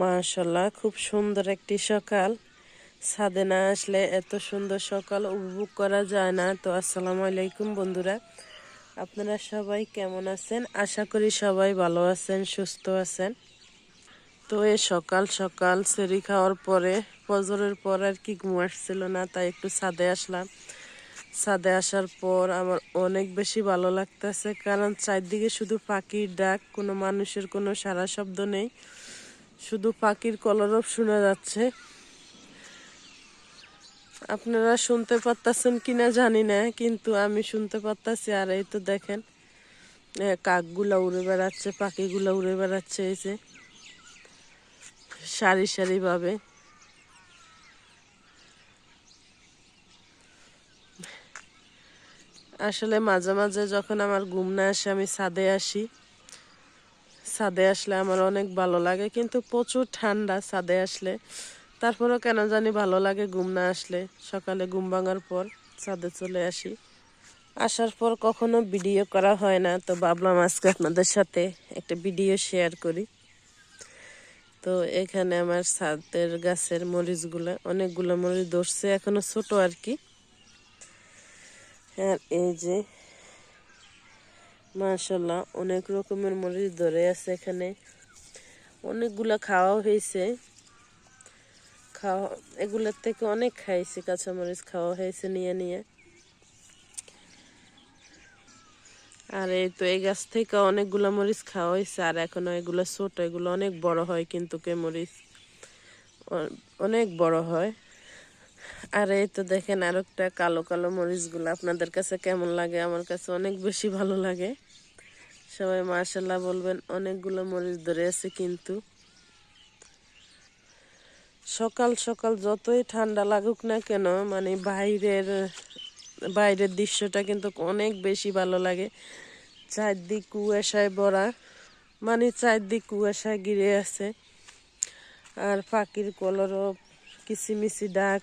মাশাআল্লাহ, খুব সুন্দর একটি সকাল। ছাদে না আসলে এত সুন্দর সকাল উপভোগ করা যায় না। তো আসসালামু আলাইকুম বন্ধুরা, আপনারা সবাই কেমন আছেন? আশা করি সবাই ভালো আছেন, সুস্থ আছেন। তো এই সকাল সকাল সেরি খাওয়ার পরে ফজরের পর আর কি ঘুম আসছিল না, তাই একটু ছাদে আসলাম। ছাদে আসার পর আমার অনেক বেশি ভালো লাগতেছে, কারণ চারদিকে শুধু পাখির ডাক, কোনো মানুষের কোনো সারা শব্দ নেই, শুধু পাখির কলরব শোনা যাচ্ছে। আপনারা শুনতে পারতেছেন কিনা জানি না, কিন্তু আমি শুনতে পারতাছি। আর এই তো দেখেন, কাকগুলা উড়ে বেড়াচ্ছে, পাখিগুলা উড়ে বেড়াচ্ছে, এই যে সারি সারি ভাবে। আসলে মাঝে মাঝে যখন আমার ঘুম না আসে আমি ছাদে আসি। ছাদে আসলে আমার অনেক ভালো লাগে, কিন্তু প্রচুর ঠান্ডা ছাদে আসলে। তারপরেও কেন জানি ভালো লাগে ঘুম না আসলে। সকালে ঘুম ভাঙার পর ছাদে চলে আসি। আসার পর কখনো ভিডিও করা হয় না, তো ভাবলাম আজকে আপনাদের সাথে একটা ভিডিও শেয়ার করি। তো এখানে আমার ছাদের গাছের মরিচগুলো, অনেকগুলো মরিচ ধরছে, এখনো ছোট আর কি। আর এই যে মাশাআল্লাহ, অনেক রকমের মরিচ ধরে আছে এখানে। অনেকগুলা খাওয়া হয়েছে। খাওয়া এগুলোর থেকে অনেক খাইছি, কাঁচামরিচ খাওয়া হয়েছে নিয়ে নিয়ে। আর এই তো এই গাছ থেকে অনেকগুলো মরিচ খাওয়া হয়েছে, আর এখনো এগুলো ছোট, এগুলো অনেক বড় হয়, কিন্তু কে মরিচ অনেক বড় হয়। আর এই তো দেখেন আর একটা কালো কালো মরিচগুলো আপনাদের কাছে কেমন লাগে? আমার কাছে অনেক বেশি ভালো লাগে। সবাই মাশাআল্লাহ বলবেন। অনেকগুলো মরিচ ধরে আছে, কিন্তু সকাল সকাল যতই ঠান্ডা লাগুক না কেন, মানে বাইরের দৃশ্যটা কিন্তু অনেক বেশি ভালো লাগে। চারদিক কুয়াশায় ভরা, মানে চারদিক কুয়াশায় ঘিরে আছে। আর পাখির কলরব, কিচিমিচি ডাক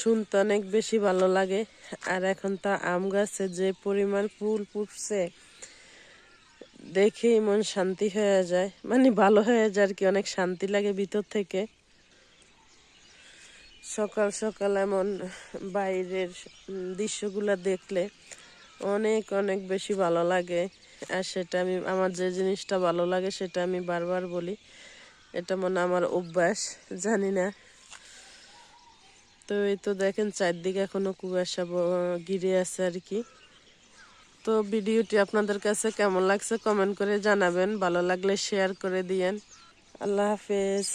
শুনতে অনেক বেশি ভালো লাগে। আর এখন তা আম গাছে যে পরিমাণ ফুল ফুটছে, দেখেই মন শান্তি হয়ে যায়, মানে ভালো হয়ে যায় আর কি, অনেক শান্তি লাগে ভিতর থেকে। সকাল সকাল এমন বাইরের দৃশ্যগুলো দেখলে অনেক অনেক বেশি ভালো লাগে। আর সেটা আমার যে জিনিসটা ভালো লাগে সেটা আমি বারবার বলি, এটা মনে আমার অভ্যাস, জানি না। তো এই তো দেখেন চারদিকে এখনো কুয়াশা ঘিরে আছে আর কি। তো ভিডিওটি আপনাদের কাছে কেমন লাগছে কমেন্ট করে জানাবেন, ভালো লাগলে শেয়ার করে দিয়েন। আল্লাহ হাফেজ।